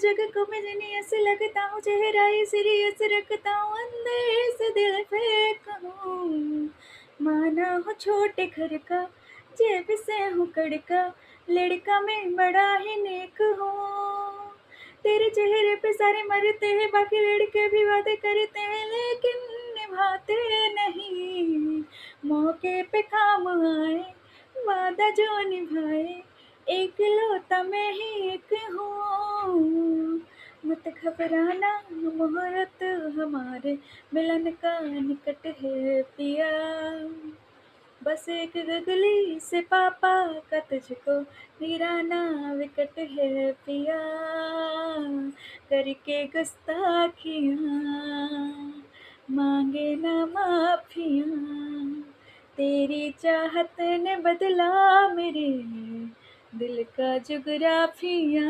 जग को मैं जीनी ऐसे लगता हूँ, चेहरा ही सीरियस रखता हूँ, अंदर से दिल फेंक हूँ। माना हूँ छोटे घर का, जेब से हूँ कड़का, लड़का मैं बड़ा ही नेक हूँ। तेरे चेहरे पे सारे मरते हैं, बाकी लड़के भी वादे करते हैं, लेकिन निभाते नहीं। मौके पे काम आए, वादा जो निभाए, एक लौता मैं ही एक हूँ। मत घबराना, मुहूर्त हमारे मिलन का निकट है पिया। बस एक गगली से पापा का तुझको वीराना विकट है पिया। करके गुस्ताखियाँ मांगे ना माफियाँ, तेरी चाहत ने बदला मेरे दिल का जुगराफिया।